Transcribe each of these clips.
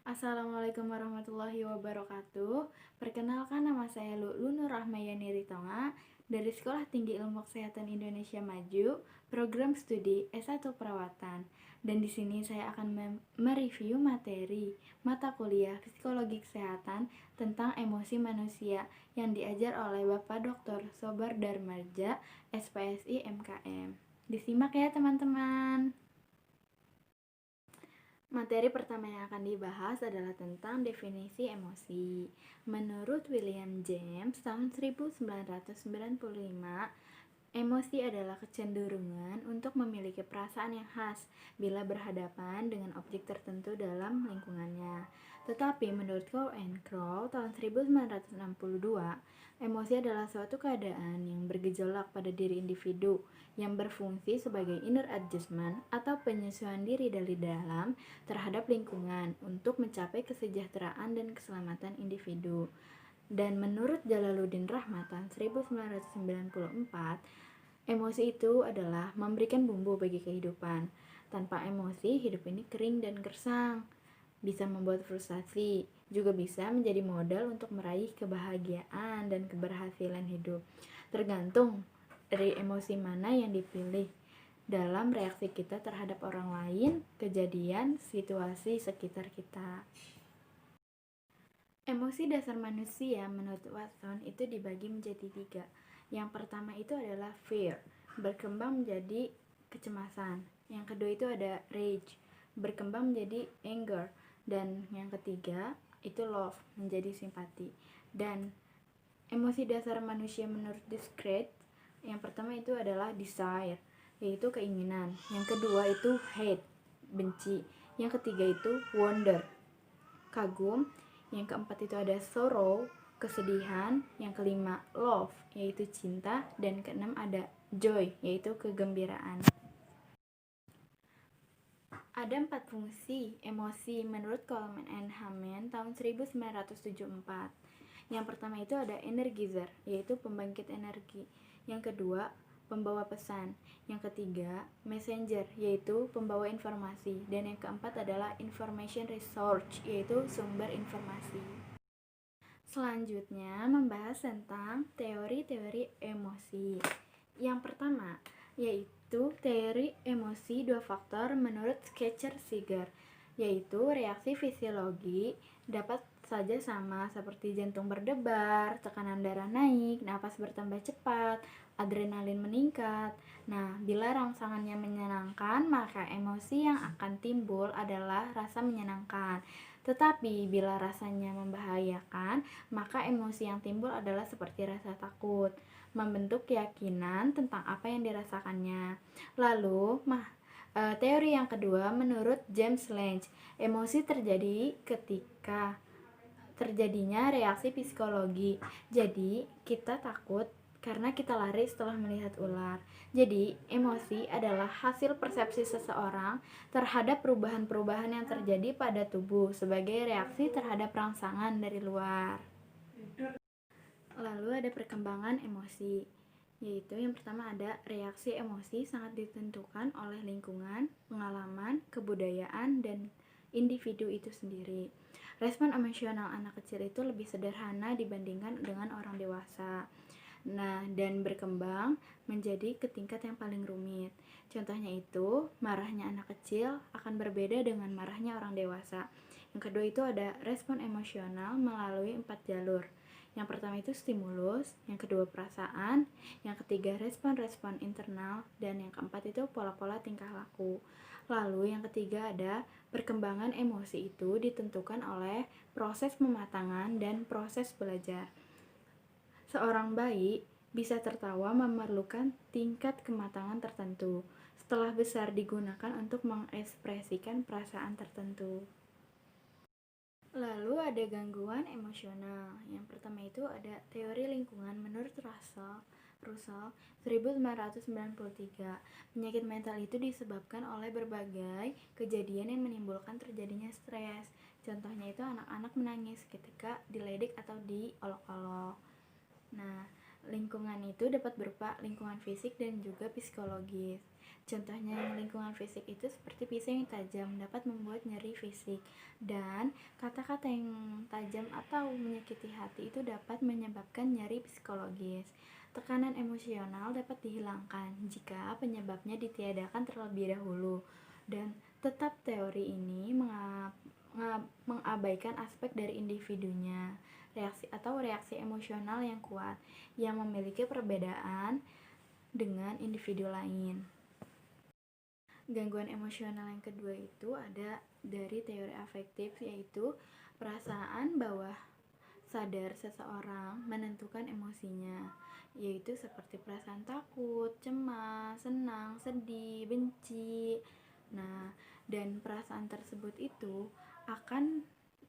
Assalamualaikum warahmatullahi wabarakatuh. Perkenalkan, nama saya Lu'lu Nur Rahmayani Ritonga dari Sekolah Tinggi Ilmu Kesehatan Indonesia Maju, program studi S1 Perawatan. Dan di sini saya akan mereview materi mata kuliah Psikologi Kesehatan tentang emosi manusia yang diajar oleh Bapak Dr. Sobar Darmaja, SPSI MKM. Disimak ya teman-teman. Materi pertama yang akan dibahas adalah tentang definisi emosi. Menurut William James tahun 1995, emosi adalah kecenderungan untuk memiliki perasaan yang khas bila berhadapan dengan objek tertentu dalam lingkungannya. Tetapi menurut Coe and Crow tahun 1962, emosi adalah suatu keadaan yang bergejolak pada diri individu yang berfungsi sebagai inner adjustment atau penyesuaian diri dari dalam terhadap lingkungan untuk mencapai kesejahteraan dan keselamatan individu. Dan menurut Jalaluddin Rahmat tahun 1994, emosi itu adalah memberikan bumbu bagi kehidupan. Tanpa emosi, hidup ini kering dan gersang. Bisa membuat frustasi, juga bisa menjadi modal untuk meraih kebahagiaan dan keberhasilan hidup. Tergantung dari emosi mana yang dipilih dalam reaksi kita terhadap orang lain, kejadian, situasi sekitar kita. Emosi dasar manusia menurut Watson itu dibagi menjadi 3. Yang pertama itu adalah fear, berkembang menjadi kecemasan. Yang kedua itu ada rage, berkembang menjadi anger. Dan yang ketiga itu love, menjadi simpati. Dan emosi dasar manusia menurut Descartes, yang pertama itu adalah desire, yaitu keinginan. Yang kedua itu hate, benci. Yang ketiga itu wonder, kagum. Yang keempat itu ada sorrow, kesedihan. Yang kelima love, yaitu cinta. Dan keenam ada joy, yaitu kegembiraan. Ada 4 fungsi emosi menurut Coleman and Hammond tahun 1974. Yang pertama itu ada energizer, yaitu pembangkit energi. Yang kedua, pembawa pesan. Yang ketiga, messenger, yaitu pembawa informasi. Dan yang keempat adalah information resource, yaitu sumber informasi. Selanjutnya membahas tentang teori-teori emosi. Yang pertama yaitu teori emosi 2 faktor menurut Schaefer-Seeger, yaitu reaksi fisiologi dapat saja sama seperti jantung berdebar, tekanan darah naik, napas bertambah cepat, adrenalin meningkat. Nah, bila rangsangannya menyenangkan, maka emosi yang akan timbul adalah rasa menyenangkan. Tetapi bila rasanya membahayakan, maka emosi yang timbul adalah seperti rasa takut, membentuk keyakinan tentang apa yang dirasakannya. Lalu, teori yang kedua menurut James Lange, emosi terjadi ketika terjadinya reaksi psikologi. Jadi, kita takut karena kita lari setelah melihat ular. Jadi, emosi adalah hasil persepsi seseorang terhadap perubahan-perubahan yang terjadi pada tubuh sebagai reaksi terhadap rangsangan dari luar. Lalu ada perkembangan emosi, yaitu yang pertama ada reaksi emosi sangat ditentukan oleh lingkungan, pengalaman, kebudayaan, dan individu itu sendiri. Respon emosional anak kecil itu lebih sederhana dibandingkan dengan orang dewasa. Nah, dan berkembang menjadi ke tingkat yang paling rumit. Contohnya itu, marahnya anak kecil akan berbeda dengan marahnya orang dewasa. Yang kedua itu ada respon emosional melalui 4 jalur. Yang pertama itu stimulus, yang kedua perasaan, yang ketiga respon-respon internal, dan yang keempat itu pola-pola tingkah laku. Lalu yang ketiga ada perkembangan emosi itu ditentukan oleh proses pematangan dan proses belajar. Seorang bayi bisa tertawa memerlukan tingkat kematangan tertentu. Setelah besar digunakan untuk mengekspresikan perasaan tertentu. Lalu ada gangguan emosional. Yang pertama itu ada teori lingkungan menurut Russell 1993. Penyakit mental itu disebabkan oleh berbagai kejadian yang menimbulkan terjadinya stres. Contohnya itu anak-anak menangis ketika diledek atau diolok-olok. Nah, lingkungan itu dapat berupa lingkungan fisik dan juga psikologis. Contohnya yang lingkungan fisik itu seperti pisau yang tajam dapat membuat nyeri fisik, dan kata-kata yang tajam atau menyakiti hati itu dapat menyebabkan nyeri psikologis. Tekanan emosional dapat dihilangkan jika penyebabnya ditiadakan terlebih dahulu, dan tetap teori ini mengabaikan aspek dari individunya, reaksi emosional yang kuat yang memiliki perbedaan dengan individu lain. Gangguan emosional yang kedua itu ada dari teori afektif, yaitu perasaan bawah sadar seseorang menentukan emosinya, yaitu seperti perasaan takut, cemas, senang, sedih, benci. Nah, dan perasaan tersebut itu akan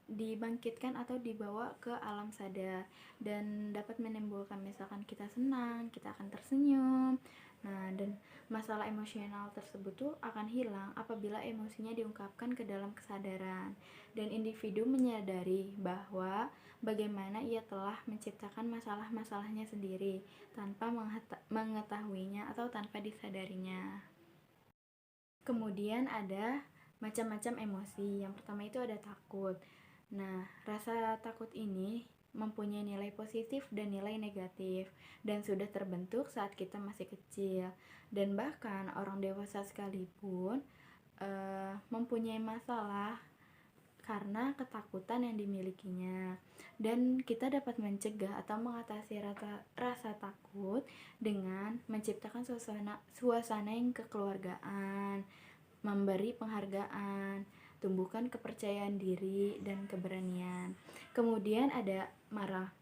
dibangkitkan atau dibawa ke alam sadar dan dapat menimbulkan, misalkan kita senang, kita akan tersenyum. Nah, dan masalah emosional tersebut tuh akan hilang apabila emosinya diungkapkan ke dalam kesadaran dan individu menyadari bahwa bagaimana ia telah menciptakan masalah-masalahnya sendiri tanpa mengetahuinya atau tanpa disadarinya. Kemudian ada macam-macam emosi. Yang pertama itu ada takut. Nah, rasa takut ini mempunyai nilai positif dan nilai negatif dan sudah terbentuk saat kita masih kecil, dan bahkan orang dewasa sekalipun mempunyai masalah karena ketakutan yang dimilikinya. Dan kita dapat mencegah atau mengatasi rasa takut dengan menciptakan suasana yang kekeluargaan, memberi penghargaan, tumbuhkan kepercayaan diri dan keberanian. Kemudian ada marah.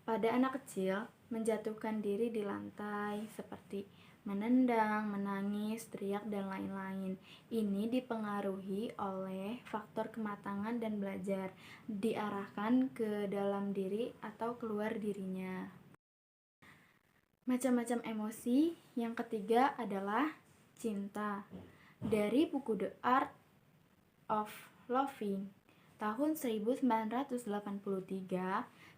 Pada anak kecil, menjatuhkan diri di lantai seperti menendang, menangis, teriak, dan lain-lain. Ini dipengaruhi oleh faktor kematangan dan belajar, diarahkan ke dalam diri atau keluar dirinya. Macam-macam emosi. Yang ketiga adalah cinta. Dari buku The Art of Loving tahun 1983,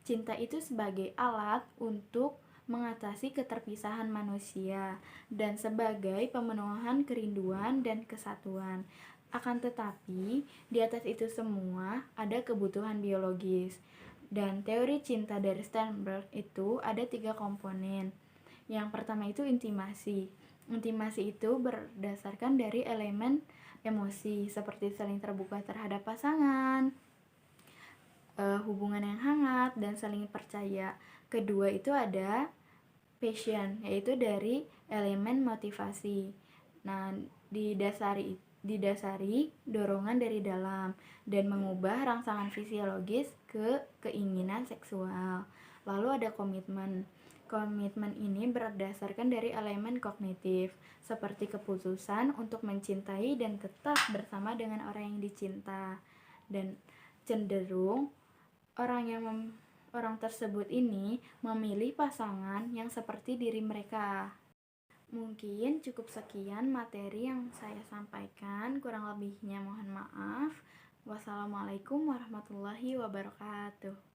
cinta itu sebagai alat untuk mengatasi keterpisahan manusia dan sebagai pemenuhan kerinduan dan kesatuan. Akan tetapi, di atas itu semua ada kebutuhan biologis. Dan teori cinta dari Sternberg itu ada 3 komponen. Yang pertama itu intimasi. Intimasi itu berdasarkan dari elemen emosi seperti saling terbuka terhadap pasangan, hubungan yang hangat, dan saling percaya. Kedua itu ada passion, yaitu dari elemen motivasi. Nah, didasari dorongan dari dalam dan mengubah rangsangan fisiologis ke keinginan seksual. Lalu ada komitmen. Komitmen ini berdasarkan dari elemen kognitif, seperti keputusan untuk mencintai dan tetap bersama dengan orang yang dicinta. Dan cenderung orang tersebut ini memilih pasangan yang seperti diri mereka. Mungkin cukup sekian materi yang saya sampaikan, kurang lebihnya mohon maaf. Wassalamualaikum warahmatullahi wabarakatuh.